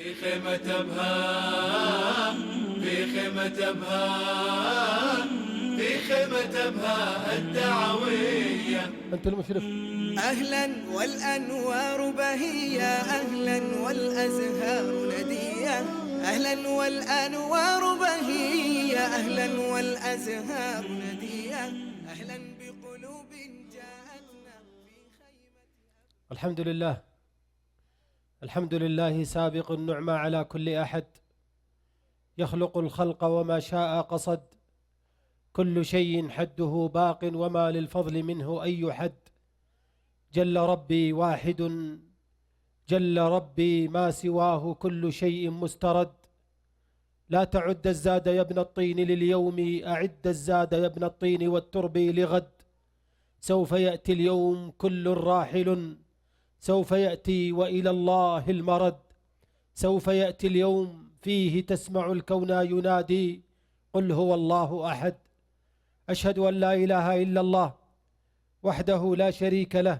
في خيمة أبها، في خيمة أبها، في خيمة أبها الدعوية. أنت المشرف. أهلا والأنوار بهية، أهلا والأزهار ندية، أهلا والأنوار بهية، أهلا والأزهار ندية، أهلا بقلوب جاءتنا في خيمة. الحمد لله، الحمد لله سابق النعمة على كل أحد، يخلق الخلق وما شاء قصد، كل شيء حده باق وما للفضل منه أي حد. جل ربي واحد، جل ربي ما سواه كل شيء مسترد. لا تعد الزاد يا ابن الطين لليوم، أعد الزاد يا ابن الطين والترب لغد. سوف يأتي اليوم كل راحل، سوف يأتي وإلى الله المرد. سوف يأتي اليوم فيه تسمع الكون ينادي قل هو الله أحد. أشهد أن لا إله إلا الله وحده لا شريك له،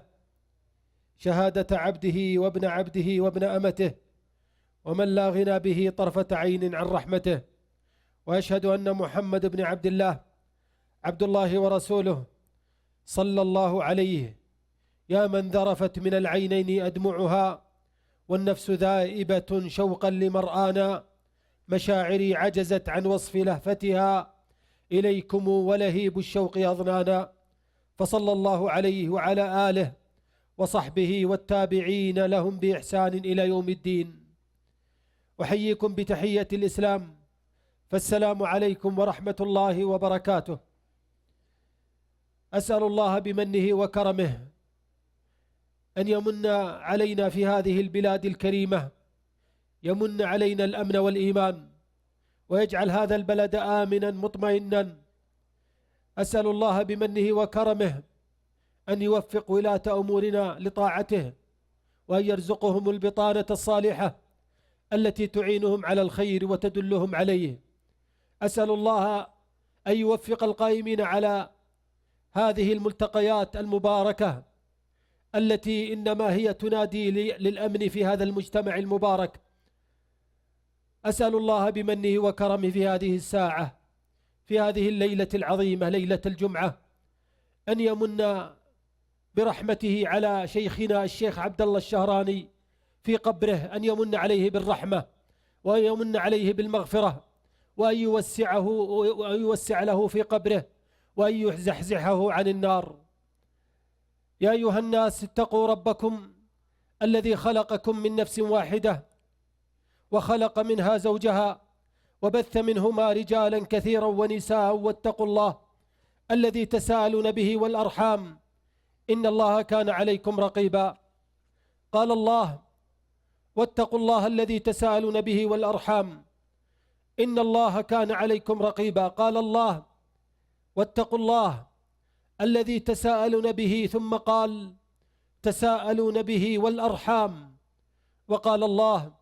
شهادة عبده وابن عبده وابن أمته، ومن لا غنى به طرفة عين عن رحمته. وأشهد أن محمد بن عبد الله عبد الله ورسوله صلى الله عليه. يا من ذرفت من العينين أدمعها، والنفس ذائبة شوقا لمرآنا، مشاعري عجزت عن وصف لهفتها، إليكم ولهيب الشوق أظنانا. فصلى الله عليه وعلى آله وصحبه والتابعين لهم بإحسان إلى يوم الدين. أحييكم بتحية الإسلام، فالسلام عليكم ورحمة الله وبركاته. أسأل الله بمنه وكرمه أن يمن علينا في هذه البلاد الكريمة، يمن علينا الأمن والإيمان، ويجعل هذا البلد آمنا مطمئنا. أسأل الله بمنه وكرمه أن يوفق ولاة أمورنا لطاعته، وأن يرزقهم البطانة الصالحة التي تعينهم على الخير وتدلهم عليه. أسأل الله أن يوفق القائمين على هذه الملتقيات المباركة التي إنما هي تنادي للأمن في هذا المجتمع المبارك. أسأل الله بمنه وكرمه في هذه الساعة، في هذه الليلة العظيمة، ليلة الجمعة، أن يمن برحمته على شيخنا الشيخ عبد الله الشهراني في قبره، أن يمن عليه بالرحمة، وأن يمن عليه بالمغفرة، وأن يوسع له في قبره، وأن يزحزحه عن النار. يا أيها الناس اتقوا ربكم الذي خلقكم من نفس واحدة، وخلق منها زوجها، وبث منهما رجالا كثيرا ونساء، واتقوا الله الذي تساءلون به والأرحام، إن الله كان عليكم رقيبا. قال الله: واتقوا الله الذي تساءلون به والأرحام إن الله كان عليكم رقيبا. قال الله: واتقوا الله الذي تساءلون به، ثم قال: تساءلون به والأرحام. وقال الله: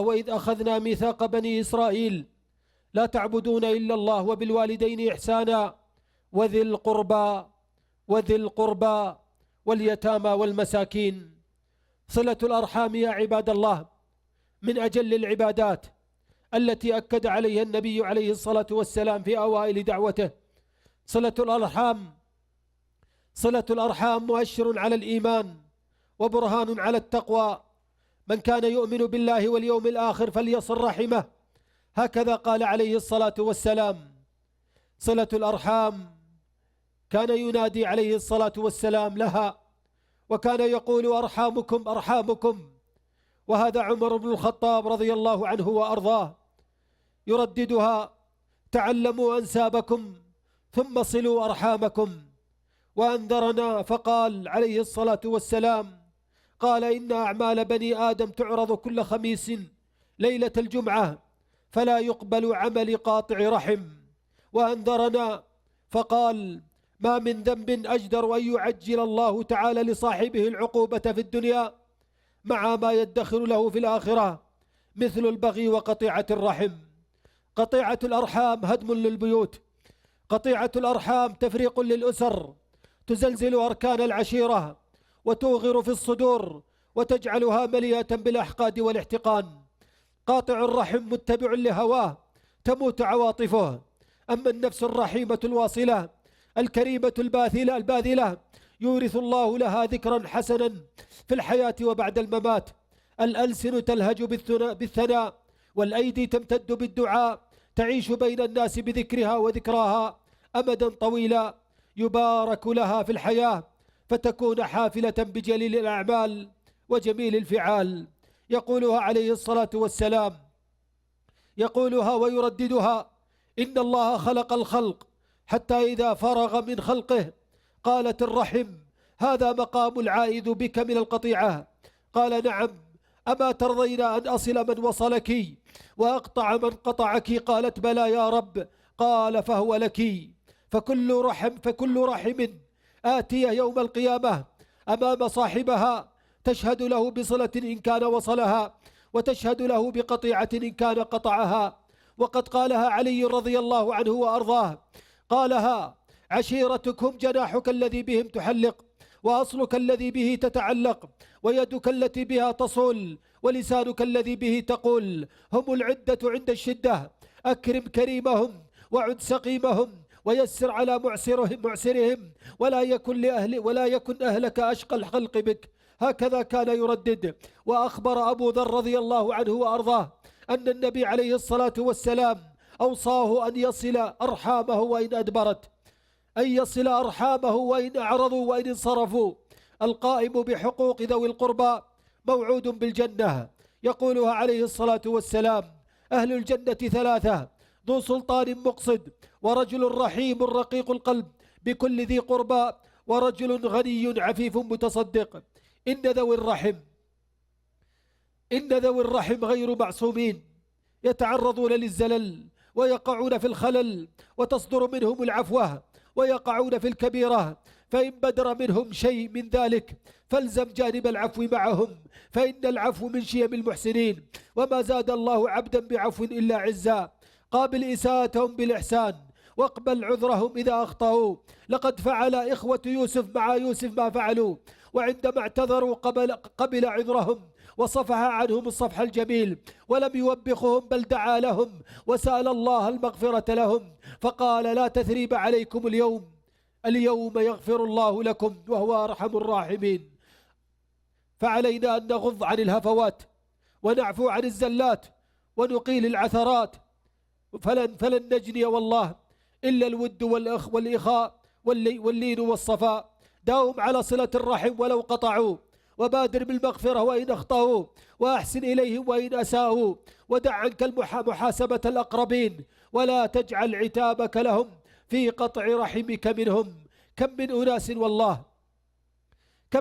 وإذ أخذنا ميثاق بني إسرائيل لا تعبدون إلا الله وبالوالدين إحسانا وذي القربى واليتامى والمساكين. صلة الأرحام يا عباد الله من أجل العبادات التي أكد عليها النبي عليه الصلاة والسلام في أوائل دعوته. صلة الأرحام مؤشر على الإيمان وبرهان على التقوى. من كان يؤمن بالله واليوم الآخر فليصل رحمه، هكذا قال عليه الصلاة والسلام. صلة الأرحام كان ينادي عليه الصلاة والسلام لها، وكان يقول: أرحامكم أرحامكم. وهذا عمر بن الخطاب رضي الله عنه وأرضاه يرددها: تعلموا أنسابكم ثم صلوا أرحامكم. وأنذرنا فقال عليه الصلاة والسلام: قال: إن أعمال بني آدم تعرض كل خميس ليلة الجمعة، فلا يقبل عمل قاطع رحم. وأنذرنا فقال: ما من ذنب أجدر أن يعجل الله تعالى لصاحبه العقوبة في الدنيا مع ما يدخر له في الآخرة، مثل البغي وقطيعة الرحم. قطيعة الأرحام هدم للبيوت، قطيعة الأرحام تفريق للأسر، تزلزل أركان العشيرة، وتوغر في الصدور، وتجعلها مليئة بالأحقاد والاحتقان. قاطع الرحم متبع لهواه تموت عواطفه. أما النفس الرحيمة الواصلة الكريمة الباذلة يورث الله لها ذكرا حسنا في الحياة وبعد الممات. الألسن تلهج بالثناء والأيدي تمتد بالدعاء، تعيش بين الناس بذكرها وذكراها أمدا طويلا، يبارك لها في الحياة فتكون حافلة بجليل الأعمال وجميل الفعال. يقولها عليه الصلاة والسلام، يقولها ويرددها: إن الله خلق الخلق حتى إذا فرغ من خلقه قالت الرحم: هذا مقام العائد بك من القطيعة. قال: نعم، أما ترضين أن أصل من وصلك وأقطع من قطعك؟ قالت: بلى يا رب. قال: فهو لك. فكل رحم آتية يوم القيامة أمام صاحبها تشهد له بصلة إن كان وصلها، وتشهد له بقطيعة إن كان قطعها. وقد قالها علي رضي الله عنه وأرضاه، قالها: عشيرتكم جناحك الذي بهم تحلق، وأصلك الذي به تتعلق، ويدك التي بها تصل، ولسانك الذي به تقول. هم العدة عند الشدة، أكرم كريمهم وعد سقيمهم، ويسر على معسرهم، ولا يكن أهلك أشقى الخلق بك. هكذا كان يردد. وأخبر أبو ذر رضي الله عنه وأرضاه أن النبي عليه الصلاة والسلام أوصاه أن يصل أرحامه وإن أدبرت، أن يصل أرحامه وإن أعرضوا وإن انصرفوا. القائم بحقوق ذوي القربى موعود بالجنة. يقولها عليه الصلاة والسلام: أهل الجنة ثلاثة: ذو سلطان مقصد، ورجل رحيم رقيق القلب بكل ذي قربى، ورجل غني عفيف متصدق. إن ذوي الرحم غير معصومين، يتعرضون للزلل ويقعون في الخلل، وتصدر منهم العفوة ويقعون في الكبيرة. فإن بدر منهم شيء من ذلك فالزم جانب العفو معهم، فإن العفو من شيم المحسنين، وما زاد الله عبدا بعفو إلا عزا. قابل إساءتهم بالإحسان، واقبل عذرهم إذا أخطأوا. لقد فعل إخوة يوسف مع يوسف ما فعلوا، وعندما اعتذروا قبل عذرهم وصفح عنهم الصفح الجميل، ولم يوبخهم بل دعا لهم وسأل الله المغفرة لهم، فقال: لا تثريب عليكم اليوم يغفر الله لكم وهو أرحم الراحمين. فعلينا أن نغض عن الهفوات، ونعفو عن الزلات، ونقيل العثرات. فلن نجني والله إلا الود والإخاء واللين والصفاء. داوم على صلة الرحم ولو قطعوا، وبادر بالمغفرة وإن أخطأوا، وأحسن إليهم وإن أساءوا، ودع عنك محاسبة الأقربين، ولا تجعل عتابك لهم في قطع رحمك منهم. كم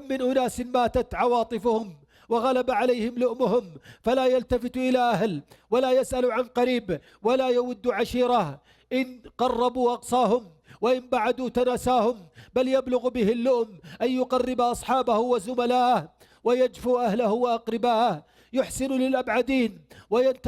من أناس ماتت عواطفهم وغلب عليهم لؤمهم، فلا يلتفت إلى أهل، ولا يسأل عن قريب، ولا يود عشيرة. إن قربوا أقصاهم، وإن بعدوا تناساهم، بل يبلغ به اللؤم أن يقرب أصحابه وزملاءه، ويجفو أهله وأقرباءه. يحسن للأبعدين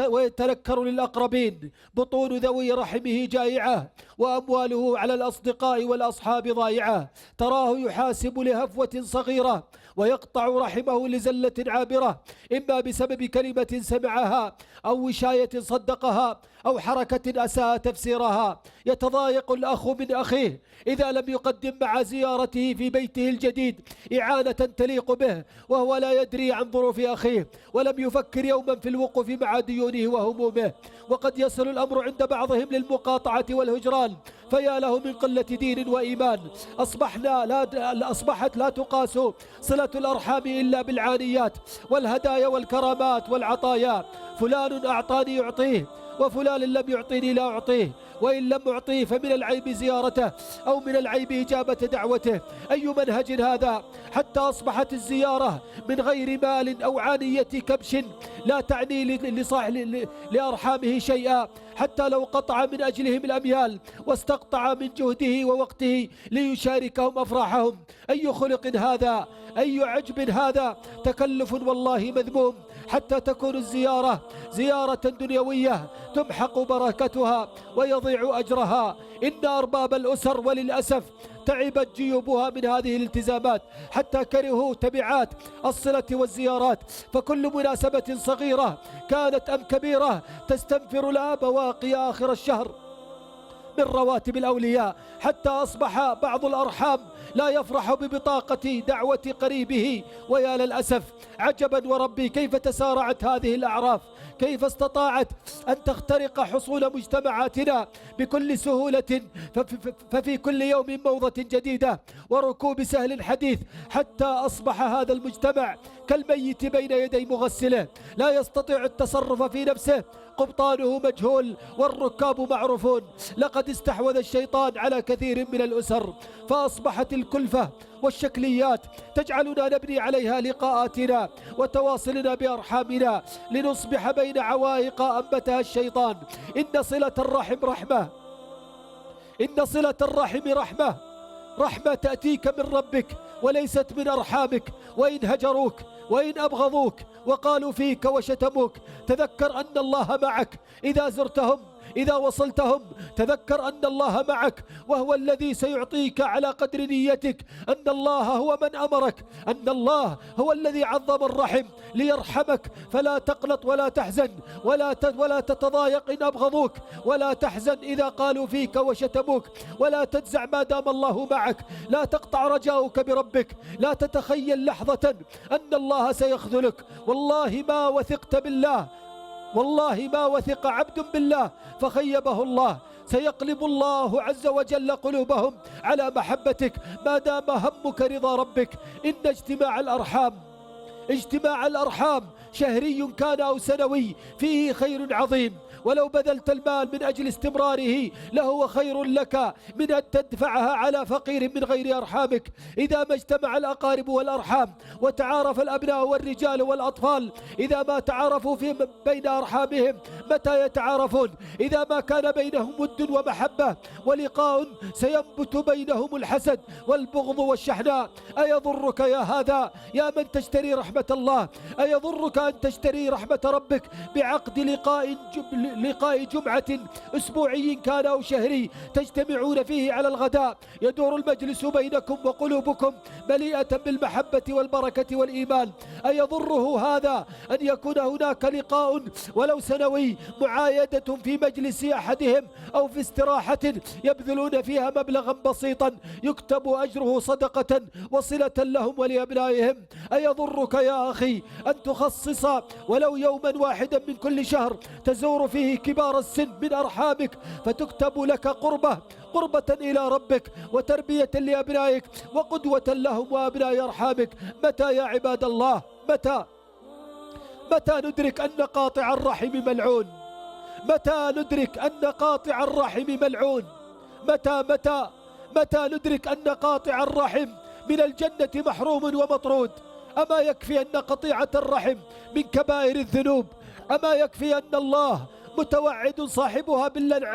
ويتنكر للأقربين. بطون ذوي رحمه جائعة، وأمواله على الأصدقاء والأصحاب ضائعة. تراه يحاسب لهفوة صغيرة، ويقطع رحمه لزلة عابرة، إما بسبب كلمة سمعها، أو وشاية صدقها، أو حركة أساء تفسيرها. يتضايق الأخ من أخيه إذا لم يقدم مع زيارته في بيته الجديد إعانة تليق به، وهو لا يدري عن ظروف أخيه، ولم يفكر يوما في الوقوف مع ديونه وهمومه. وقد يصل الأمر عند بعضهم للمقاطعة والهجران، فيا له من قلة دين وإيمان. أصبحت لا تقاس صلة الأرحام إلا بالعانيات والهدايا والكرامات والعطايا. فلان أعطاني يعطيه، وفلان لم يعطيني لا أعطيه، وإن لم أعطيه فمن العيب زيارته، أو من العيب إجابة دعوته. أي منهج هذا حتى أصبحت الزيارة من غير مال أو عانية كبش لا تعني لأرحامه شيئا، حتى لو قطع من أجلهم الأميال واستقطع من جهده ووقته ليشاركهم أفراحهم. أي خلق هذا، أي عجب هذا. تكلف والله مذموم، حتى تكون الزيارة زيارة دنيوية تمحق بركتها ويضيع أجرها. إن أرباب الأسر وللأسف تعبت جيوبها من هذه الالتزامات حتى كرهوا تبعات الصلة والزيارات، فكل مناسبة صغيرة كانت أم كبيرة تستنفر لها بواقي آخر الشهر من رواتب الأولياء، حتى أصبح بعض الأرحام لا يفرح ببطاقة دعوة قريبه. ويا للأسف عجبا وربي كيف تسارعت هذه الأعراف، كيف استطاعت أن تخترق حصول مجتمعاتنا بكل سهولة، ففي كل يوم موضة جديدة وركوب سهل حديث، حتى أصبح هذا المجتمع كالميت بين يدي مغسله، لا يستطيع التصرف في نفسه، قبطانه مجهول والركاب معروفون. لقد استحوذ الشيطان على كثير من الأسر، فأصبحت الكلفة والشكليات تجعلنا نبني عليها لقاءاتنا وتواصلنا بأرحامنا لنصبح بين عوائق أنبتها الشيطان. إن صلة الرحم رحمة، إن صلة الرحم رحمة تأتيك من ربك وليست من أرحامك. وإن هجروك وإن أبغضوك وقالوا فيك وشتموك، تذكر أن الله معك إذا زرتهم، إذا وصلتهم تذكر أن الله معك، وهو الذي سيعطيك على قدر نيتك. أن الله هو من أمرك، أن الله هو الذي عظم الرحم ليرحمك. فلا تقلط ولا تحزن ولا تتضايق إن أبغضوك، ولا تحزن إذا قالوا فيك وشتموك، ولا تجزع ما دام الله معك. لا تقطع رجاؤك بربك، لا تتخيل لحظة أن الله سيخذلك. والله ما وثقت بالله، والله ما وثق عبد بالله فخيبه الله. سيقلب الله عز وجل قلوبهم على محبتك ما دام همك رضا ربك. إن اجتماع الأرحام شهري كان أو سنوي فيه خير عظيم، ولو بذلت المال من أجل استمراره لهو خير لك من أن تدفعها على فقير من غير أرحامك. إذا ما اجتمع الأقارب والأرحام وتعارف الأبناء والرجال والأطفال، إذا ما تعارفوا في بين أرحامهم متى يتعارفون؟ إذا ما كان بينهم ود ومحبة ولقاء سينبت بينهم الحسد والبغض والشحناء. أيضرك يا هذا يا من تشتري رحمة الله، أيضرك أن تشتري رحمة ربك بعقد لقاء جمعة أسبوعي كان أو شهري تجتمعون فيه على الغداء، يدور المجلس بينكم وقلوبكم مليئة بالمحبة والبركة والإيمان؟ أيضره هذا أن يكون هناك لقاء ولو سنوي، معايدة في مجلس أحدهم أو في استراحة يبذلون فيها مبلغا بسيطا يكتب أجره صدقة وصلة لهم ولأبنائهم؟ أيضرك يا أخي أن تخصص ولو يوما واحدا من كل شهر تزور فيه كبار السن من أرحامك، فتكتب لك قربة إلى ربك وتربية لأبنائك وقدوة لهم وأبناء أرحامك؟ متى يا عباد الله؟ متى ندرك أن قاطع الرحم ملعون؟ متى ندرك أن قاطع الرحم ملعون؟ متى ندرك أن قاطع الرحم من الجنة محروم ومطرود؟ أما يكفي أن قطيعة الرحم من كبائر الذنوب؟ أما يكفي أن الله متوعد صاحبها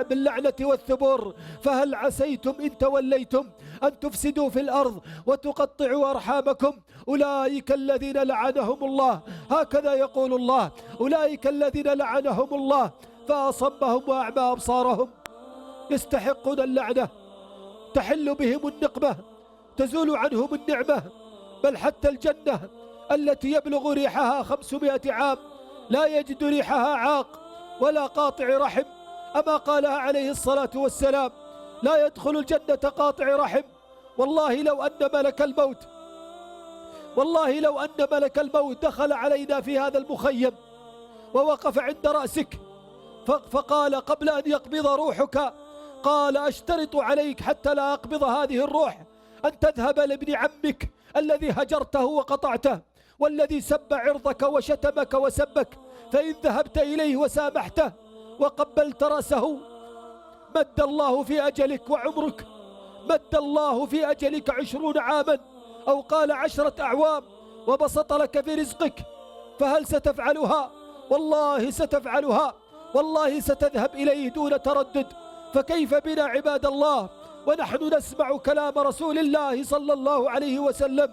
باللعنة والثبور؟ فهل عسيتم إن توليتم أن تفسدوا في الأرض وتقطعوا أرحامكم؟ أولئك الذين لعنهم الله، هكذا يقول الله، أولئك الذين لعنهم الله فأصمهم وأعمى أبصارهم، يستحقون اللعنة، تحل بهم النقمة، تزول عنهم النعمة، بل حتى الجنة التي يبلغ ريحها 500 عام لا يجد ريحها عاق ولا قاطع رحم. أما قالها عليه الصلاة والسلام: لا يدخل الجنة قاطع رحم. والله لو أن ملك الموت دخل علينا في هذا المخيم ووقف عند رأسك فقال قبل أن يقبض روحك، قال: أشترط عليك حتى لا أقبض هذه الروح أن تذهب لابن عمك الذي هجرته وقطعته والذي سب عرضك وشتمك وسبك، فإن ذهبت إليه وسامحته وقبلت رأسه مد الله في أجلك وعمرك، مد الله في أجلك 20 عاما أو قال 10 أعوام وبسط لك في رزقك. فهل ستفعلها؟ والله ستفعلها، والله ستذهب إليه دون تردد. فكيف بنا عباد الله ونحن نسمع كلام رسول الله صلى الله عليه وسلم: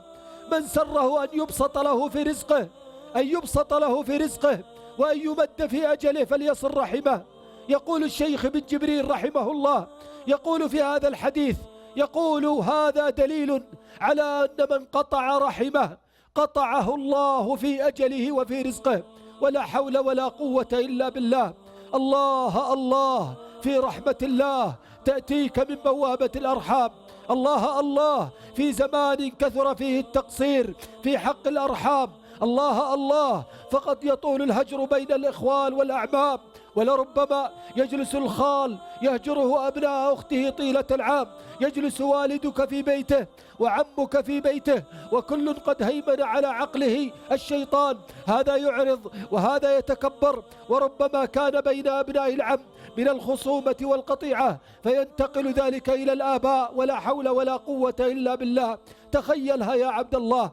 من سره أن يبسط له في رزقه، أن يبسط له في رزقه وأن يمد في أجله فليصل رحمه. يقول الشيخ بن جبريل رحمه الله، يقول في هذا الحديث، يقول هذا دليل على أن من قطع رحمه قطعه الله في أجله وفي رزقه، ولا حول ولا قوة إلا بالله. الله الله في رحمة الله تأتيك من بوابة الأرحام. الله الله في زمان كثر فيه التقصير في حق الأرحام. الله الله فقد يطول الهجر بين الإخوان والأعمام، ولربما يجلس الخال يهجره أبناء أخته طيلة العام، يجلس والدك في بيته وعمك في بيته، وكل قد هيمن على عقله الشيطان، هذا يعرض وهذا يتكبر، وربما كان بين أبناء العم من الخصومة والقطيعة فينتقل ذلك إلى الآباء، ولا حول ولا قوة إلا بالله. تخيلها يا عبد الله،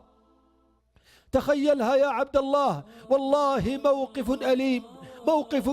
تخيلها يا عبد الله، والله موقف أليم، موقف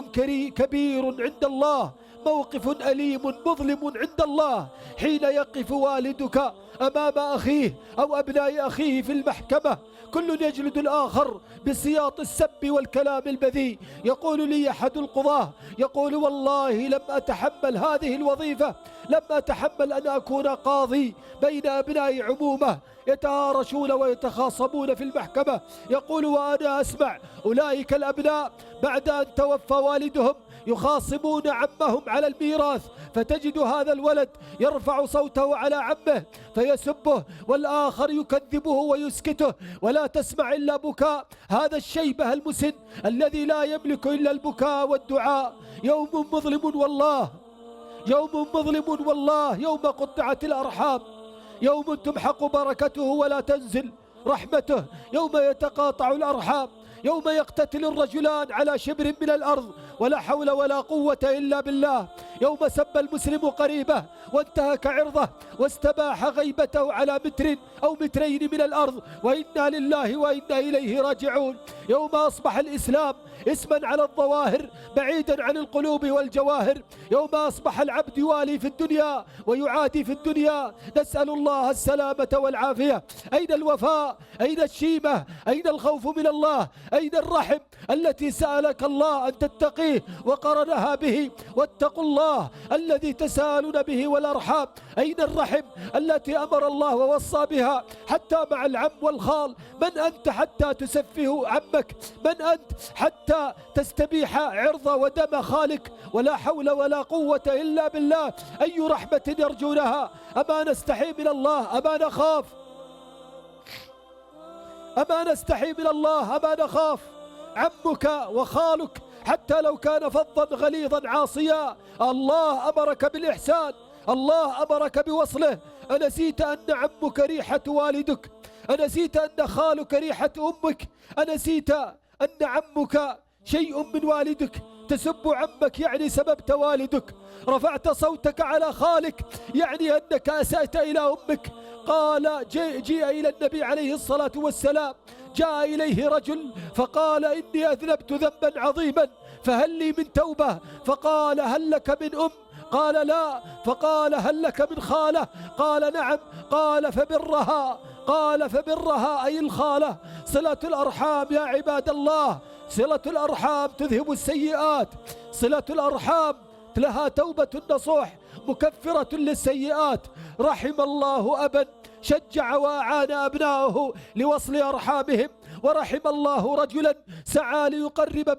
كبير عند الله، موقف أليم مظلم عند الله، حين يقف والدك أمام أخيه أو أبناء أخيه في المحكمة، كل يجلد الآخر بسياط السب والكلام البذيء. يقول لي أحد القضاة، يقول والله لم أتحمل هذه الوظيفة، لم أتحمل أن أكون قاضي بين أبناء عمومة يتهارشون ويتخاصمون في المحكمة. يقول وأنا أسمع أولئك الأبناء بعد أن توفى والدهم يخاصمون عمهم على الميراث، فتجد هذا الولد يرفع صوته على عمه فيسبه، والآخر يكذبه ويسكته، ولا تسمع إلا بكاء هذا الشيبة المسن الذي لا يملك إلا البكاء والدعاء. يوم مظلم والله، يوم مظلم والله، يوم قطعت الأرحام، يوم تمحق بركته ولا تنزل رحمته، يوم يتقاطع الأرحام، يوم يقتتل الرجلان على شبر من الأرض، ولا حول ولا قوة إلا بالله، يوم سب المسلم قريبه وانتهك عرضه واستباح غيبته على متر أو مترين من الأرض، وإنا لله وإنا إليه راجعون، يوم أصبح الإسلام اسما على الظواهر بعيدا عن القلوب والجواهر، يوم أصبح العبد يوالي في الدنيا ويعادي في الدنيا، نسأل الله السلامة والعافية. أين الوفاء؟ أين الشيمة؟ أين الخوف من الله؟ أين الرحم التي سألك الله أن تتقيه وقرنها به؟ واتقوا الله الذي تساءلون به والأرحام. أين الرحم التي أمر الله ووصى بها حتى مع العم والخال؟ من أنت حتى تسفه عمك؟ من أنت حتى تستبيح عرض ودم خالك؟ ولا حول ولا قوة إلا بالله. أي رحمة يرجونها؟ أما نستحي من الله؟ أما نخاف؟ أما نستحي من الله؟ أما نخاف؟ عمك وخالك حتى لو كان فظا غليظا عاصيا، الله أمرك بالإحسان، الله أمرك بوصله. أنسيت أن عمك ريحة والدك؟ أنسيت أن خالك ريحة أمك؟ أنسيت أن عمك شيء من والدك؟ تسب عمك يعني سببت والدك، رفعت صوتك على خالك يعني أنك أسأت إلى أمك. قال جيء إلى النبي عليه الصلاة والسلام، جاء إليه رجل فقال إني أذنبت ذنبا عظيما فهل لي من توبة؟ فقال هل لك من أم؟ قال لا. فقال هل لك من خالة؟ قال نعم. قال فبرها، قال فبرها أي الخالة. صلة الأرحام يا عباد الله، صلة الأرحام تذهب السيئات، صلة الأرحام لها توبة نصوح مكفرة للسيئات. رحم الله أبا شجع وأعان أبنائه لوصل أرحامهم، ورحم الله رجلا سعى ليقرب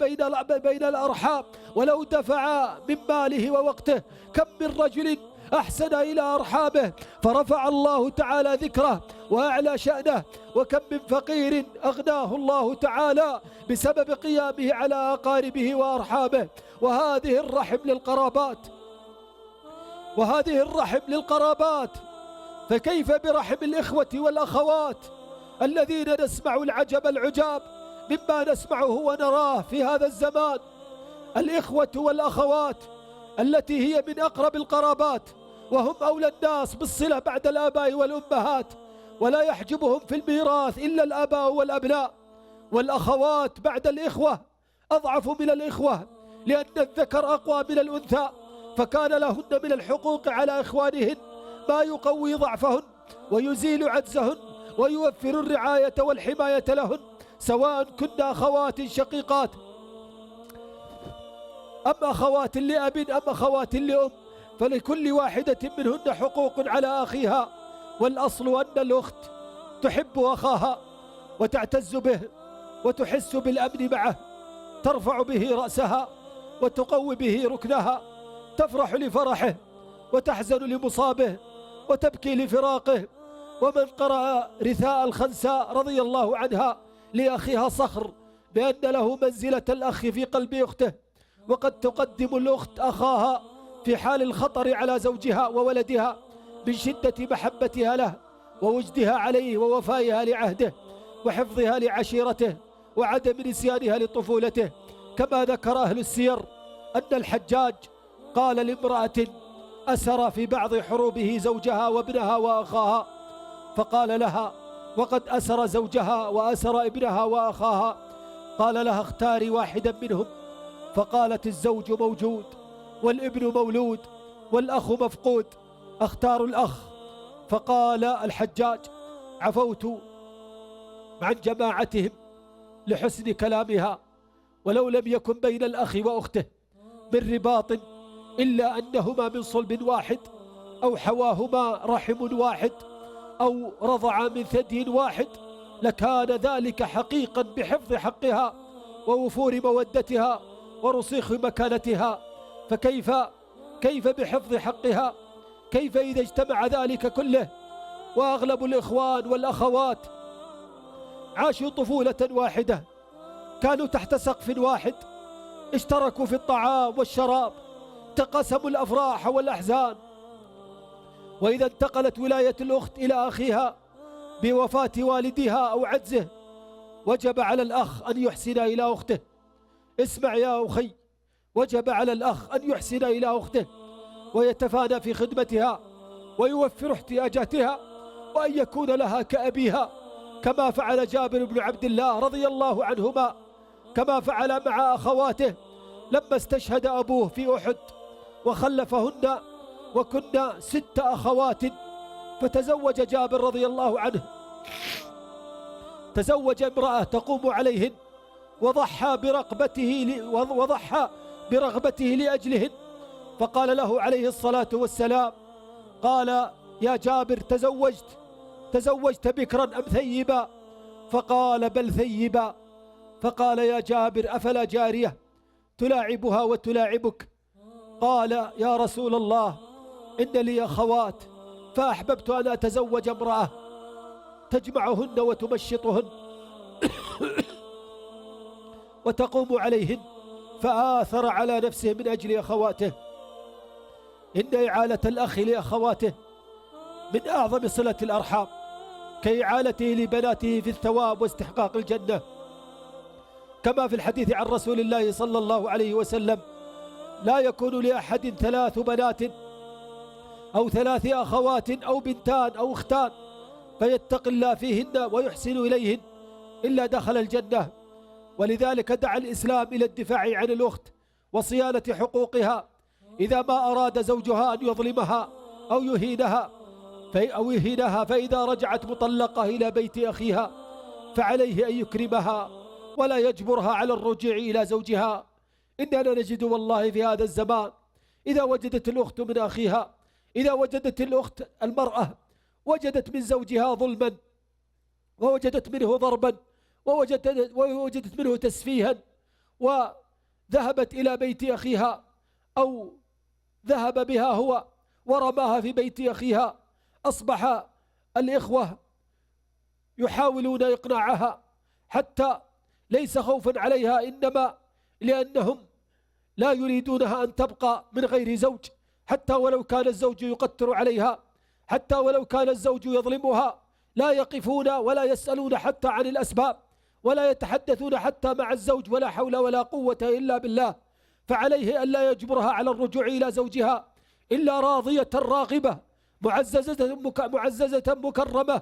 بين الأرحام ولو دفع من ماله ووقته. كم من رجل أحسن إلى أرحامه فرفع الله تعالى ذكره وأعلى شأنه، وكم من فقير أغناه الله تعالى بسبب قيامه على أقاربه وأرحامه. وهذه الرحم للقرابات، وهذه الرحم للقرابات، فكيف برحم الإخوة والأخوات الذين نسمع العجب العجاب مما نسمعه ونراه في هذا الزمان؟ الإخوة والأخوات التي هي من أقرب القرابات، وهم أولى الناس بالصلة بعد الآباء والأمهات، ولا يحجبهم في الميراث إلا الآباء والأبناء. والأخوات بعد الإخوة أضعف من الإخوة، لأن الذكر أقوى من الأنثى، فكان لهن من الحقوق على إخوانهن ما يقوي ضعفهن ويزيل عجزهن ويوفر الرعاية والحماية لهن، سواء كنا أخوات شقيقات أم أخوات لأب أم أخوات لأم، فلكل واحدة منهن حقوق على أخيها. والأصل أن الأخت تحب أخاها وتعتز به وتحس بالأمن معه، ترفع به رأسها وتقوي به ركنها، تفرح لفرحه وتحزن لمصابه وتبكي لفراقه. ومن قرأ رثاء الخنساء رضي الله عنها لأخيها صخر بأن له منزلة الأخ في قلب أخته، وقد تقدم الأخت أخاها في حال الخطر على زوجها وولدها من شدة محبتها له ووجدها عليه ووفائها لعهده وحفظها لعشيرته وعدم نسيانها لطفولته. كما ذكر أهل السير أن الحجاج قال لامرأة أسر في بعض حروبه زوجها وابنها وأخاها، فقال لها وقد أسر زوجها وأسر ابنها وأخاها، قال لها اختاري واحدا منهم، فقالت الزوج موجود والابن مولود والأخ مفقود، اختار الأخ. فقال الحجاج عفوت عن جماعتهم لحسن كلامها، ولو لم يكن بين الأخ وأخته من رباط إلا أنهما من صلب واحد أو حواهما رحم واحد أو رضعا من ثدي واحد لكان ذلك حقيقا بحفظ حقها ووفور مودتها ورسيخ مكانتها. فكيف بحفظ حقها؟ كيف إذا اجتمع ذلك كله وأغلب الإخوان والأخوات عاشوا طفولة واحدة، كانوا تحت سقف واحد، اشتركوا في الطعام والشراب، تقاسموا الأفراح والأحزان. وإذا انتقلت ولاية الأخت إلى أخيها بوفاة والدها أو عجزه، وجب على الأخ أن يحسن إلى أخته. اسمع يا أخي، وجب على الأخ أن يحسن إلى أخته ويتفانى في خدمتها ويوفر احتياجاتها، وأن يكون لها كأبيها كما فعل جابر بن عبد الله رضي الله عنهما، كما فعل مع أخواته لما استشهد أبوه في أحد وخلفهن وكنا 6 أخوات. فتزوج جابر رضي الله عنه، تزوج امرأة تقوم عليهن وضحى برغبته لأجلهن. فقال له عليه الصلاة والسلام، قال يا جابر تزوجت بكرا أم ثيبا؟ فقال بل ثيبا. فقال يا جابر أفلا جارية تلاعبها وتلاعبك؟ قال يا رسول الله إن لي أخوات فأحببت أن أتزوج امرأة تجمعهن وتمشطهن وتقوم عليهن، فآثر على نفسه من أجل أخواته. إن إعالة الأخ لأخواته من أعظم صلة الأرحام، كإعالته لبناته في الثواب واستحقاق الجنة، كما في الحديث عن رسول الله صلى الله عليه وسلم لا يكون لأحد 3 بنات أو 3 أخوات أو بنتان أو أختان فيتقي الله فيهن ويحسن إليهن إلا دخل الجنة. ولذلك دعا الإسلام إلى الدفاع عن الأخت وصيانة حقوقها إذا ما أراد زوجها أن يظلمها أو يهينها، فإذا رجعت مطلقة إلى بيت أخيها فعليه أن يكرمها ولا يجبرها على الرجوع إلى زوجها. إننا نجد والله في هذا الزمان إذا وجدت الأخت من أخيها، إذا وجدت الأخت المرأة وجدت من زوجها ظلما ووجدت منه ضربا ووجدت منه تسفيها وذهبت إلى بيت أخيها أو ذهب بها هو ورماها في بيت أخيها، أصبح الإخوة يحاولون إقناعها حتى ليس خوفا عليها، إنما لأنهم لا يريدونها أن تبقى من غير زوج، حتى ولو كان الزوج يقتر عليها، حتى ولو كان الزوج يظلمها، لا يقفون ولا يسألون حتى عن الأسباب ولا يتحدثون حتى مع الزوج، ولا حول ولا قوة إلا بالله. فعليه أن لا يجبرها على الرجوع إلى زوجها إلا راضية راغبة معززة مكرمة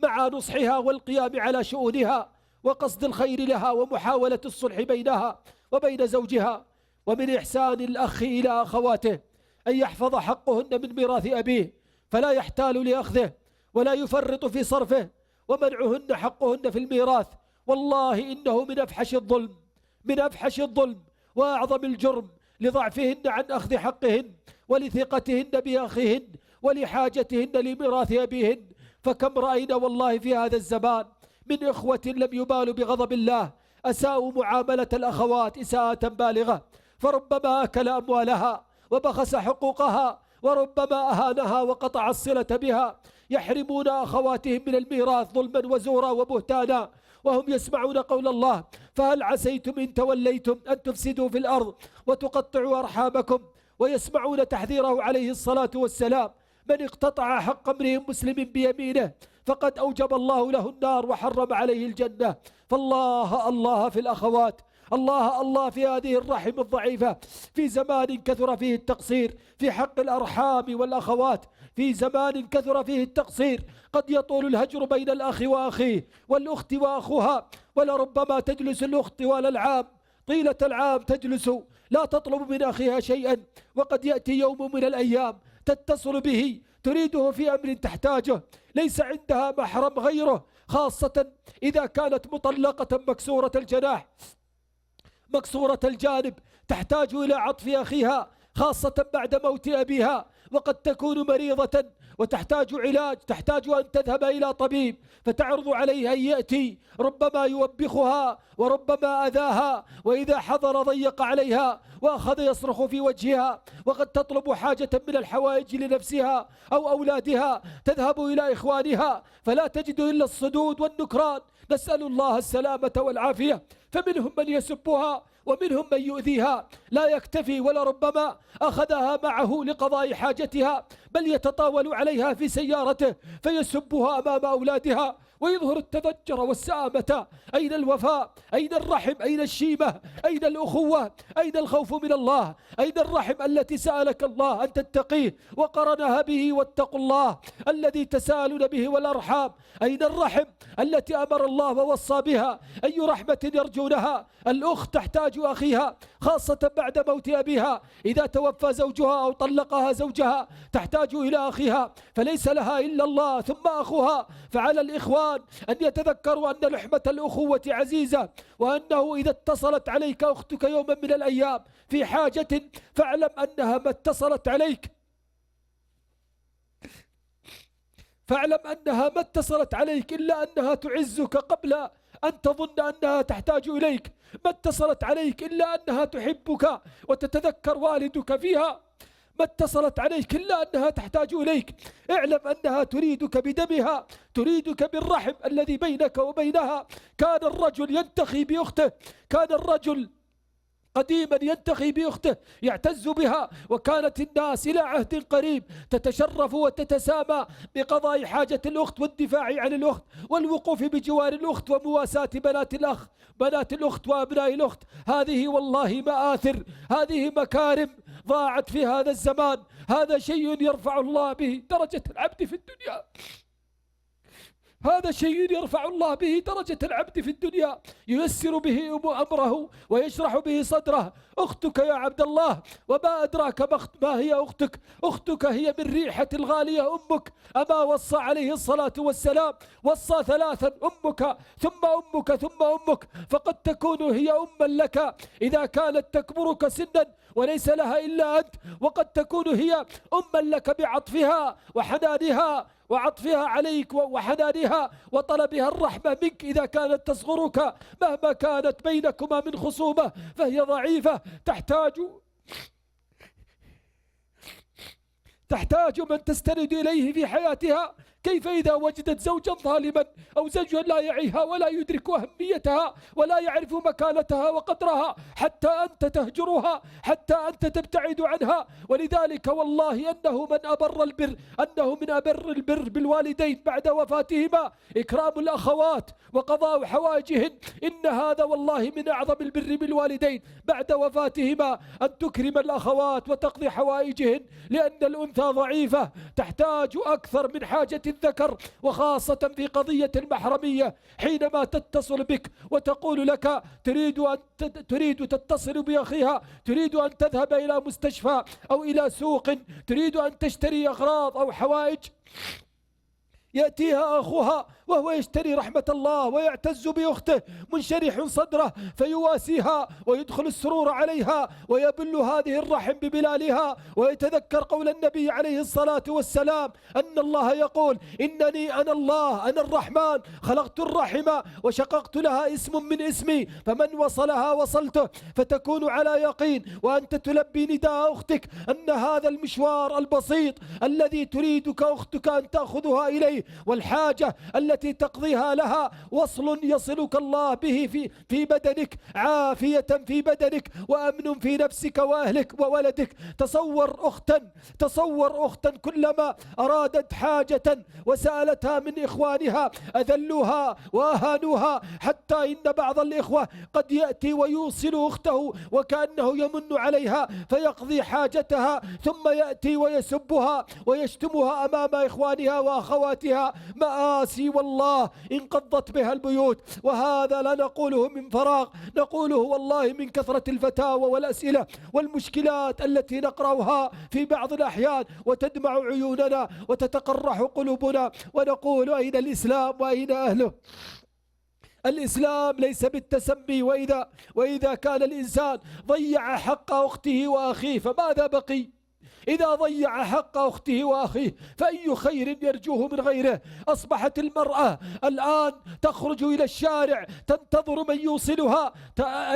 مع نصحها والقيام على شؤونها وقصد الخير لها ومحاولة الصلح بينها وبين زوجها. ومن إحسان الأخ إلى أخواته أن يحفظ حقهن من ميراث أبيه فلا يحتال لأخذه ولا يفرط في صرفه، ومنعهن حقهن في الميراث والله إنه من أفحش الظلم وأعظم الجرم لضعفهن عن أخذ حقهن، ولثقتهن بأخيهن، ولحاجتهن لميراث أبيهن. فكم رأينا والله في هذا الزمان من إخوة لم يبالوا بغضب الله، أساءوا معاملة الأخوات إساءة بالغة، فربما أكل أموالها وبخس حقوقها، وربما أهانها وقطع الصلة بها. يحرمون أخواتهم من الميراث ظلما وزورا وبهتانا، وهم يسمعون قول الله: فهل عسيتم إن توليتم أن تفسدوا في الأرض وتقطعوا أرحامكم. ويسمعون تحذيره عليه الصلاة والسلام: من اقتطع حق امرئ مسلم بيمينه فقد أوجب الله له النار وحرم عليه الجنة. فالله الله في الأخوات، الله الله في هذه الرحم الضعيفة، في زمان كثر فيه التقصير في حق الأرحام والأخوات، في زمان كثر فيه التقصير. قد يطول الهجر بين الأخ وأخيه والأخت وأخوها، ولربما تجلس الأخت طوال العام، طيلة العام تجلس لا تطلب من أخيها شيئا، وقد يأتي يوم من الأيام تتصل به تريده في أمر تحتاجه، ليس عندها محرم غيره، خاصة إذا كانت مطلقة مكسورة الجناح مكسورة الجانب، تحتاج إلى عطف أخيها، خاصة بعد موت أبيها، وقد تكون مريضة وتحتاج علاج، تحتاج أن تذهب إلى طبيب، فتعرض عليها أن يأتي، ربما يوبخها وربما أذاها، وإذا حضر ضيق عليها وأخذ يصرخ في وجهها، وقد تطلب حاجة من الحوائج لنفسها أو أولادها، تذهب إلى إخوانها فلا تجد إلا الصدود والنكران، نسأل الله السلامة والعافية. فمنهم من يسبها ومنهم من يؤذيها، لا يكتفي ولربما أخذها معه لقضاء حاجتها، بل يتطاول عليها في سيارته فيسبها أمام أولادها ويظهر التذجر والسآمة. أين الوفاء؟ أين الرحم؟ أين الشيمة؟ أين الأخوة؟ أين الخوف من الله؟ أين الرحم التي سألك الله أن تتقيه وقرنها به واتقوا الله الذي تساءلون به والأرحام؟ أين الرحم التي أمر الله ووصى بها؟ أي رحمة يرجونها؟ الأخت تحتاج أخيها، خاصة بعد موت أبيها، إذا توفى زوجها أو طلقها زوجها تحتاج إلى أخيها، فليس لها إلا الله ثم أخوها. فعلى الإخوان أن يتذكروا أن لحمة الأخوة عزيزة، وأنه إذا اتصلت عليك أختك يوما من الأيام في حاجة فاعلم أنها ما اتصلت عليك، فاعلم أنها ما اتصلت عليك إلا أنها تعزك قبل أن تظن أنها تحتاج إليك، ما اتصلت عليك إلا أنها تحبك وتتذكر والدك فيها، ما اتصلت عليك إلا أنها تحتاج إليك. اعلم أنها تريدك بدمها، تريدك بالرحم الذي بينك وبينها. كان الرجل ينتخي بأخته، كان الرجل قديما ينتخي بأخته يعتز بها، وكانت الناس إلى عهد قريب تتشرف وتتسامى بقضاء حاجة الأخت والدفاع عن الأخت والوقوف بجوار الأخت ومواساة بنات الأخت وأبناء الأخت. هذه والله مآثر، هذه مكارم ضاعت في هذا الزمان. هذا شيء يرفع الله به درجة العبد في الدنيا، هذا شيء يرفع الله به درجة العبد في الدنيا، ييسر به أمره ويشرح به صدره. أختك يا عبد الله، وما أدراك ما هي أختك؟ أختك هي من ريحة الغالية أمك. أما وصى عليه الصلاة والسلام، وصى ثلاثا: أمك ثم أمك ثم أمك. فقد تكون هي أما لك إذا كانت تكبرك سنا وليس لها إلا أنت، وقد تكون هي أما لك بعطفها وحنانها وعطفها عليك وحنانها وطلبها الرحمة منك إذا كانت تصغرك. مهما كانت بينكما من خصومة فهي ضعيفة، تحتاج من تستند إليه في حياتها. كيف إذا وجدت زوجا ظالما أو زوجا لا يعيها ولا يدرك أهميتها ولا يعرف مكانتها وقدرها، حتى أنت تهجرها، حتى أنت تبتعد عنها. ولذلك والله أنه من أبر البر بالوالدين بعد وفاتهما إكرام الأخوات وقضاء حوائجهن. إن هذا والله من أعظم البر بالوالدين بعد وفاتهما، أن تكرم الأخوات وتقضي حوائجهن، لأن الأنثى ضعيفة تحتاج أكثر من حاجة الذكر، وخاصة في قضية المحرمية. حينما تتصل بك وتقول لك تريد تتصل بأخيها، تريد أن تذهب إلى مستشفى أو إلى سوق، تريد أن تشتري أغراض أو حوائج، يأتيها أخوها وهو يشتري رحمة الله ويعتز بأخته منشرح صدره فيواسيها ويدخل السرور عليها ويبل هذه الرحم ببلالها، ويتذكر قول النبي عليه الصلاة والسلام أن الله يقول إنني أنا الله أنا الرحمن خلقت الرحم وشققت لها اسم من اسمي فمن وصلها وصلته، فتكون على يقين وأنت تلبي نداء أختك أن هذا المشوار البسيط الذي تريدك أختك أن تأخذها إليه والحاجة التي تقضيها لها وصل يصلك الله به في بدنك، عافية في بدنك وأمن في نفسك وأهلك وولدك. تصور أختا كلما أرادت حاجة وسألتها من إخوانها أذلوها وأهانوها، حتى إن بعض الإخوة قد يأتي ويوصل أخته وكأنه يمن عليها فيقضي حاجتها ثم يأتي ويسبها ويشتمها أمام إخوانها وأخواتها، مآسي والله انقضت بها البيوت. وهذا لا نقوله من فراغ، نقوله والله من كثرة الفتاوى والأسئلة والمشكلات التي نقرأها في بعض الأحيان وتدمع عيوننا وتتقرح قلوبنا، ونقول أين الإسلام وأين أهله؟ الإسلام ليس بالتسمي، وإذا كان الإنسان ضيع حق أخته وأخيه فماذا بقي؟ إذا ضيع حق أخته وأخيه فأي خير يرجوه من غيره؟ أصبحت المرأة الآن تخرج إلى الشارع تنتظر من يوصلها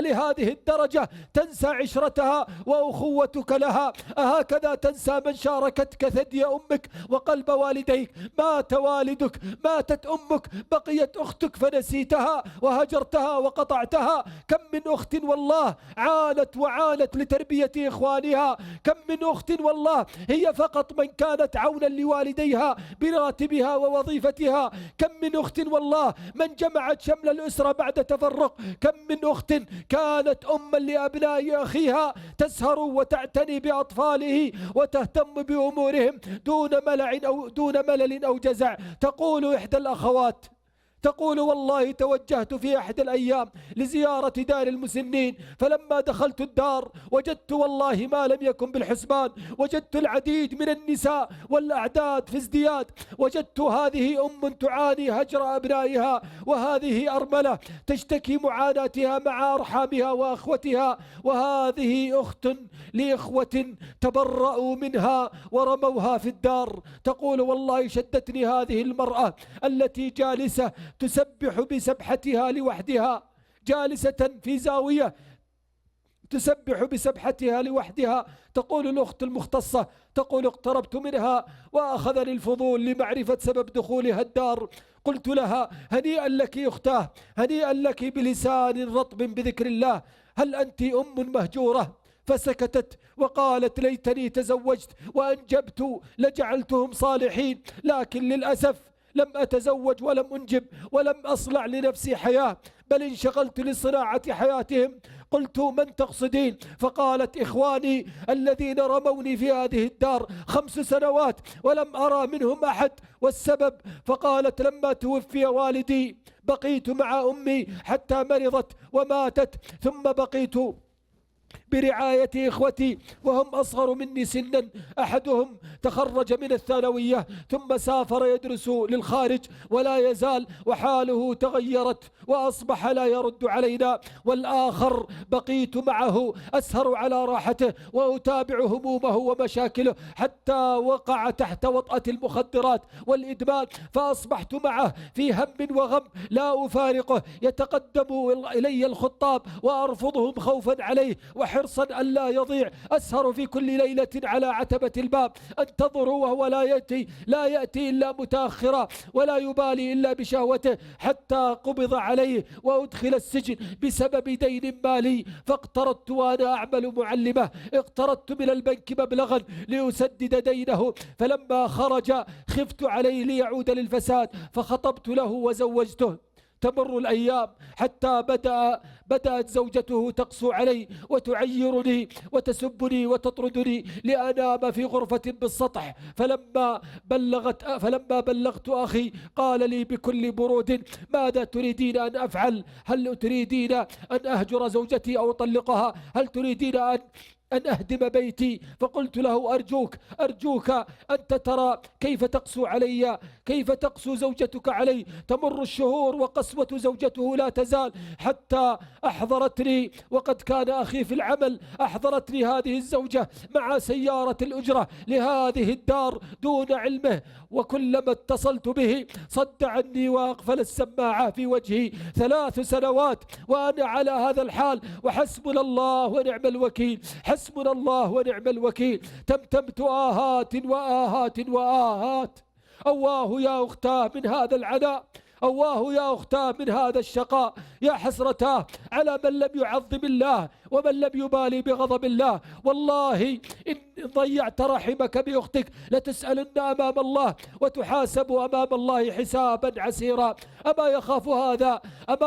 لهذه الدرجة، تنسى عشرتها وأخوتك لها. أهكذا تنسى من شاركتك ثدي أمك وقلب والديك؟ مات والدك، ماتت أمك، بقيت أختك فنسيتها وهجرتها وقطعتها. كم من أخت والله عانت لتربية إخوانها، كم من أخت والله هي فقط من كانت عونا لوالديها براتبها ووظيفتها، كم من أخت والله من جمعت شمل الأسرة بعد تفرق، كم من أخت كانت أما لأبناء أخيها تسهر وتعتني بأطفاله وتهتم بأمورهم دون ملل أو جزع. تقول إحدى الأخوات تقول والله توجهت في أحد الأيام لزيارة دار المسنين، فلما دخلت الدار وجدت والله ما لم يكن بالحسبان، وجدت العديد من النساء والأعداد في ازدياد، وجدت هذه تعاني هجر أبنائها، وهذه أرملة تشتكي معاناتها مع أرحامها وأخوتها، وهذه أخت لإخوة تبرأوا منها ورموها في الدار. تقول والله شدتني هذه المرأة التي جالسة تسبح بسبحتها لوحدها، جالسة في زاوية تسبح بسبحتها لوحدها. تقول الأخت المختصة تقول اقتربت منها وأخذني الفضول لمعرفة سبب دخولها الدار. قلت لها هنيئا لك أختاه، هنيئا لك بلسان رطب بذكر الله، هل أنت أم مهجورة؟ فسكتت وقالت ليتني تزوجت وأنجبت لجعلتهم صالحين، لكن للأسف لم أتزوج ولم أنجب ولم أصنع لنفسي حياة، بل انشغلت لصناعة حياتهم. قلت من تقصدين؟ فقالت إخواني الذين رموني في هذه الدار 5 سنوات ولم أرى منهم أحد، والسبب؟ فقالت لما توفي والدي بقيت مع أمي حتى مرضت وماتت، ثم بقيت برعاية إخوتي وهم أصغر مني سنا، أحدهم تخرج من الثانوية ثم سافر يدرس للخارج ولا يزال وحاله تغيرت وأصبح لا يرد علينا، والآخر بقيت معه أسهر على راحته وأتابع همومه ومشاكله حتى وقع تحت وطأة المخدرات والإدمان، فأصبحت معه في هم وغم لا أفارقه. يتقدم إلي الخطاب وأرفضهم خوفا عليه وحرصا ألا يضيع، أسهر في كل ليلة على عتبة الباب أنتظر وهو لا يأتي إلا متأخرا ولا يبالي إلا بشهوته، حتى قبض عليه وأدخل السجن بسبب دين مالي. فاقترضت وأنا أعمل معلمة، اقترضت من البنك مبلغا لأسدد دينه، فلما خرج خفت عليه ليعود للفساد فخطبت له وزوجته. تمر الأيام حتى بدأت زوجته تقسو علي وتعيرني وتسبني وتطردني لأنام في غرفة بالسطح، فلما بلغت أخي قال لي بكل برود ماذا تريدين أن أفعل؟ هل تريدين أن أهجر زوجتي أو أطلقها؟ هل تريدين أن أهدم بيتي، فقلت له أرجوك أنت ترى كيف تقسو علي، كيف تقسو زوجتك علي. تمر الشهور وقسوة زوجته لا تزال، حتى أحضرتني، وقد كان أخي في العمل، أحضرتني هذه الزوجة مع سيارة الأجرة لهذه الدار دون علمه، وكلما اتصلت به صد عني وأقفل السماعة في وجهي. 3 سنوات وأنا على هذا الحال، وحسبنا الله ونعم الوكيل، حسبنا الله ونعم الوكيل. تمتمت آهات وآهات وآهات. أواه يا أختاه من هذا العناء، أواه يا أختاه من هذا الشقاء، يا حسرتاه على من لم يعظم الله ومن لم يبالي بغضب الله. والله إن ضيعت رحمك بأختك لتسألن أمام الله وتحاسب أمام الله حسابا عسيرا. أما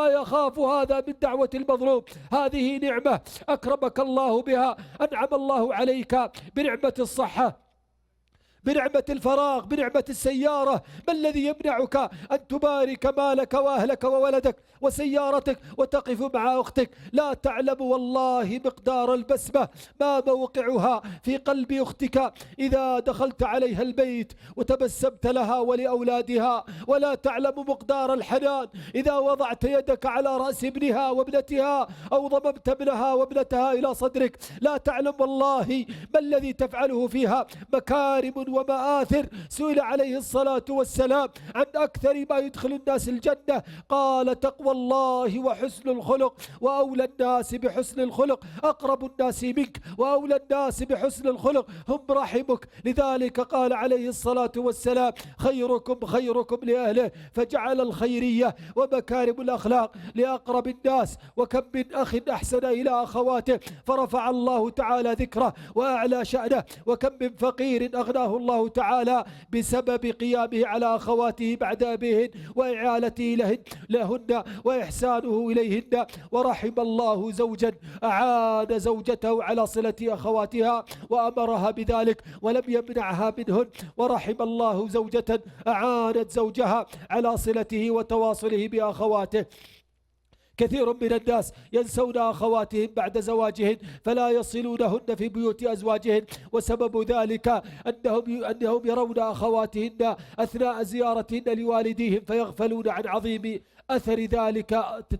يخاف هذا من دعوة المظلوم؟ هذه نعمة أكرمك الله بها، أنعم الله عليك بنعمة الصحة، بنعمة الفراغ، بنعمة السيارة. ما الذي يمنعك أن تبارك مالك وأهلك وولدك وسيارتك وتقف مع أختك؟ لا تعلم والله مقدار البسمة ما موقعها في قلب أختك إذا دخلت عليها البيت وتبسمت لها ولأولادها، ولا تعلم مقدار الحنان إذا وضعت يدك على رأس ابنها وابنتها أو ضممت ابنها وابنتها إلى صدرك. لا تعلم والله ما الذي تفعله فيها. مكارم ومآثر. سئل عليه الصلاة والسلام عن أكثر ما يدخل الناس الجنة، قال تقوى الله وحسن الخلق، وأولى الناس بحسن الخلق أقرب الناس منك، وأولى الناس بحسن الخلق هم رحمك. لذلك قال عليه الصلاة والسلام خيركم خيركم لأهله، فجعل الخيرية ومكارم الأخلاق لأقرب الناس. وكم من أخ أحسن إلى أخواته فرفع الله تعالى ذكره وأعلى شأنه، وكم من فقير أغناه الله تعالى بسبب قيامه على أخواته بعد أبيهن وإعالته لهن وإحسانه إليهن. ورحم الله زوجا أعان زوجته على صلة أخواتها وأمرها بذلك ولم يمنعها منهن. ورحم الله زوجة أعانت زوجها على صلته وتواصله بأخواته. كثير من الناس ينسون أخواتهم بعد زواجهن فلا يصلونهن في بيوت أزواجهن، وسبب ذلك أنهم يرون أخواتهن أثناء زيارتهن لوالديهم فيغفلون عن عظيم أثر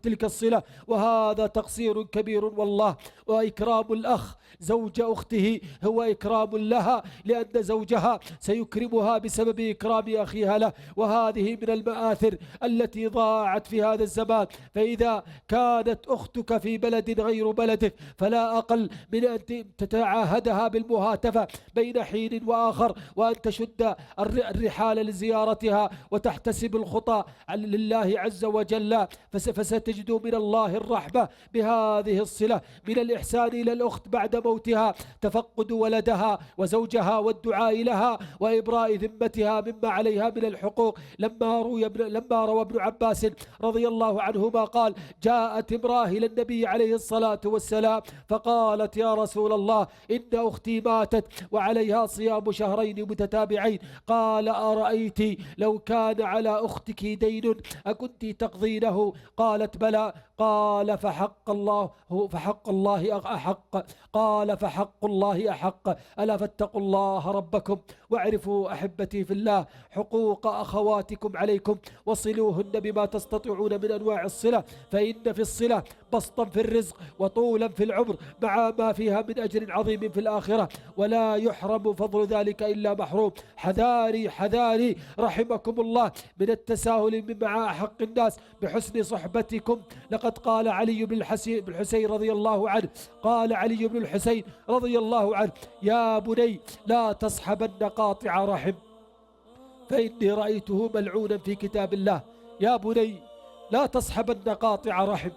تلك الصلة، وهذا تقصير كبير والله. وإكرام الأخ زوج أخته هو إكرام لها، لأن زوجها سيكرمها بسبب إكرام أخيها له، وهذه من المآثر التي ضاعت في هذا الزمان. فإذا كانت أختك في بلد غير بلدك فلا أقل من أن تتعاهدها بالمهاتفة بين حين وآخر، وأن تشد الرحال لزيارتها وتحتسب الخطى لله عز وجل، فستجد من الله الرحمة بهذه الصلة. من الإحسان إلى الأخت بعد موتها تفقد ولدها وزوجها والدعاء لها وإبراء ذمتها مما عليها من الحقوق. لما روى ابن عباس رضي الله عنهما قال جاءت امرأة إلى النبي عليه الصلاة والسلام فقالت يا رسول الله إن أختي ماتت وعليها صيام شهرين متتابعين. قال أرأيت لو كان على أختك دين أكنت تقضينه؟ قالت بلى. قال فحق الله أحق. قال فحق الله أحق. ألا فاتقوا الله ربكم واعرفوا أحبتي في الله حقوق أخواتكم عليكم وصلوهن بما تستطيعون من أنواع الصلة، فإن في الصلة بسطا في الرزق وطولا في العمر مع ما فيها من أجر عظيم في الآخرة، ولا يحرم فضل ذلك إلا محروم. حذاري رحمكم الله من التساهل مع أحق الناس بحسن صحبتكم. لقد قال علي بن الحسين رضي الله عنه، قال علي بن الحسين رضي الله عنه يا بني لا تصحبن قاطع رحم فإني رأيته ملعونا في كتاب الله. يا بني لا تصحبن قاطع رحم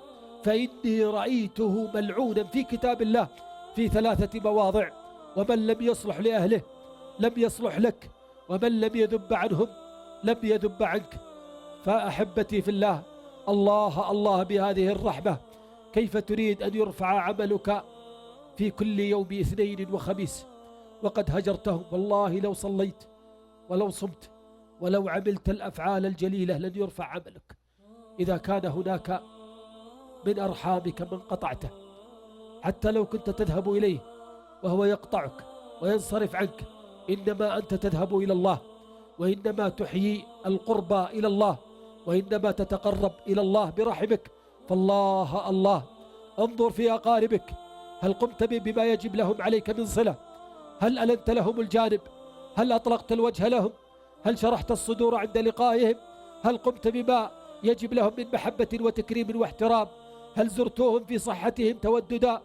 فإني رأيته ملعونا في كتاب الله في 3 مواضع. ومن لم يصلح لأهله لم يصلح لك، ومن لم يذب عنهم لم يذب عنك. فأحبتي في الله الله بهذه الرحمة كيف تريد أن يرفع عملك في كل يوم اثنين وخميس وقد هجرتهم؟ والله لو صليت ولو صمت ولو عملت الأفعال الجليلة لن يرفع عملك إذا كان هناك من أرحامك من قطعته، حتى لو كنت تذهب إليه وهو يقطعك وينصرف عنك، إنما أنت تذهب إلى الله، وإنما تحيي القربى إلى الله، وإنما تتقرب إلى الله برحمك. فالله الله، انظر في أقاربك، هل قمت بما يجب لهم عليك من صلة؟ هل ألنت لهم الجانب؟ هل أطلقت الوجه لهم؟ هل شرحت الصدور عند لقائهم؟ هل قمت بما يجب لهم من محبة وتكريم واحترام؟ هل زرتوهم في صحتهم توددا؟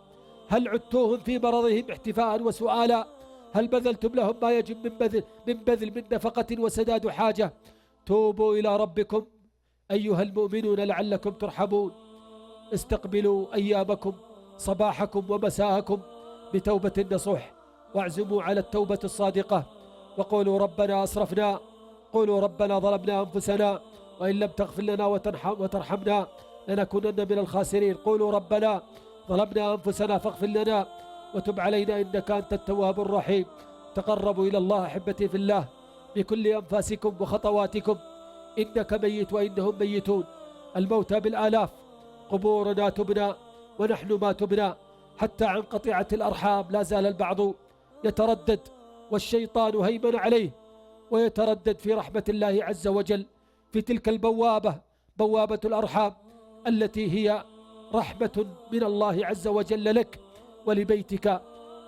هل عدتوهم في مرضهم احتفاء وسؤالا؟ هل بذلتم لهم ما يجب من بذل من نفقة وسداد حاجة؟ توبوا إلى ربكم أيها المؤمنون لعلكم ترحمون. استقبلوا أيامكم صباحكم ومساءكم بتوبة نصوح، واعزموا على التوبة الصادقة، وقولوا ربنا أسرفنا، قولوا ربنا ظلمنا أنفسنا، وإن لم تغفر لنا وترحمنا لنكونن من الخاسرين. قولوا ربنا ظلمنا أنفسنا فاغفر لنا وتب علينا إنك أنت التواب الرحيم. تقربوا إلى الله أحبتي في الله بكل أنفاسكم وخطواتكم، إنك ميت وإنهم ميتون، الموتى بالآلاف، قبورنا تبنى ونحن ما تبنى، حتى عن قطيعة الأرحام لا زال البعض يتردد، والشيطان هيمن عليه ويتردد في رحمة الله عز وجل في تلك البوابة، بوابة الأرحام التي هي رحمة من الله عز وجل لك ولبيتك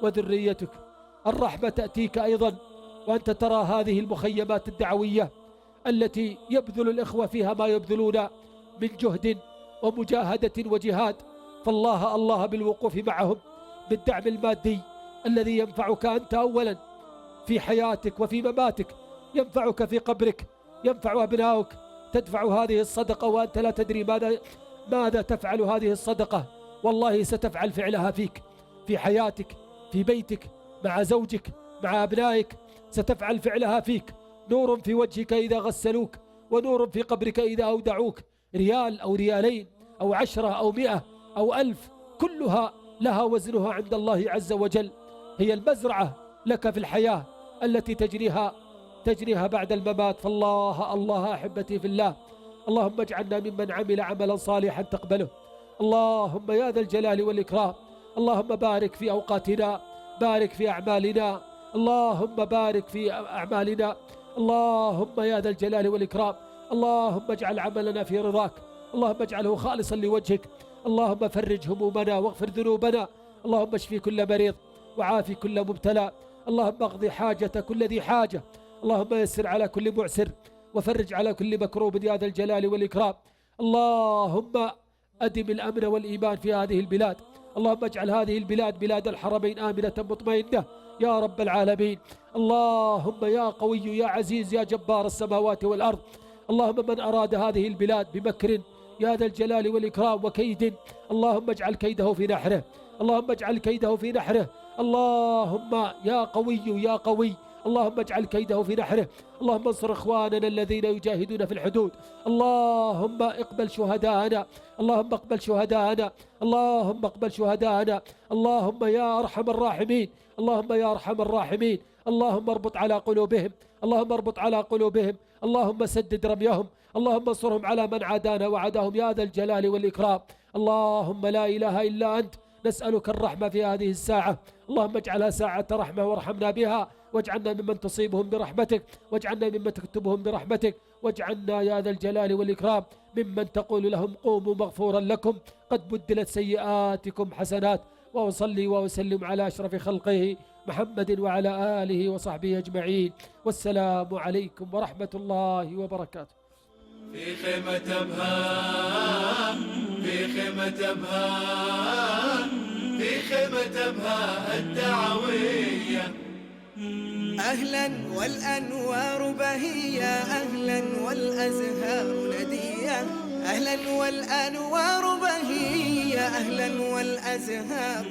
وذريتك. الرحمة تأتيك أيضا وأنت ترى هذه المخيمات الدعوية التي يبذل الإخوة فيها ما يبذلون من جهد ومجاهدة وجهاد. فالله الله بالوقوف معهم بالدعم المادي الذي ينفعك أنت أولا في حياتك وفي مماتك، ينفعك في قبرك، ينفع أبنائك. تدفع هذه الصدقة وأنت لا تدري ماذا تفعل هذه الصدقة، والله ستفعل فعلها فيك في حياتك، في بيتك، مع زوجك، مع أبنائك، ستفعل فعلها فيك. نور في وجهك إذا غسلوك، ونور في قبرك إذا أودعوك. ريال أو ريالين أو 10 أو 100 أو 1000، كلها لها وزنها عند الله عز وجل. هي المزرعة لك في الحياة التي تجريها بعد الممات. فالله الله أحبتي في الله، اللهم اجعلنا ممن عمل عملا صالحا تقبله. اللهم يا ذا الجلال والإكرام، اللهم بارك في أوقاتنا، بارك في أعمالنا، اللهم بارك في أعمالنا، اللهم يا ذا الجلال والإكرام، اللهم اجعل عملنا في رضاك، اللهم اجعله خالصا لوجهك، اللهم فرج همومنا واغفر ذنوبنا، اللهم اشفي كل مريض وعافي كل مبتلى، اللهم اقضي حاجة كل ذي حاجة، اللهم يسر على كل معسر وفرج على كل مكروب يا ذا الجلال والإكرام. اللهم أدم الأمن والإيمان في هذه البلاد، اللهم اجعل هذه البلاد بلاد الحرمين آمنة مطمئنة يا رب العالمين. اللهم يا قوي يا عزيز يا جبار السماوات والأرض، اللهم من أراد هذه البلاد بمكر يا ذا الجلال والإكرام وكيد، اللهم اجعل كيده في نحره، اللهم اجعل كيده في نحره، اللهم يا قوي يا قوي، اللهم اجعل كيده في نحره. اللهم انصر إخواننا الذين يجاهدون في الحدود، اللهم اقبل شهداءنا، اللهم اقبل شهداءنا، اللهم اقبل شهداءنا، اللهم يا أرحم الراحمين، اللهم يا أرحم الراحمين، اللهم اربط على قلوبهم، اللهم اربط على قلوبهم، اللهم سدد رميهم، اللهم انصرهم على من عادانا وعداهم يا ذا الجلال والإكرام. اللهم لا إله إلا أنت، نسألك الرحمة في هذه الساعة، اللهم اجعلها ساعة رحمة وارحمنا بها، واجعلنا ممن تصيبهم برحمتك، واجعلنا ممن تكتبهم برحمتك، واجعلنا يا ذا الجلال والإكرام ممن تقول لهم قوموا مغفورا لكم قد بدلت سيئاتكم حسنات. وأصلي وأسلم على أشرف خلقه محمد وعلى آله وصحبه أجمعين، والسلام عليكم ورحمة الله وبركاته. في خيمة أبها، في خيمة أبها، في خيمة أبها الدعوية. أهلا والأنوار بهية، أهلا والأزهار ندية، أهلا والأنوار بهية، أهلا والأزهار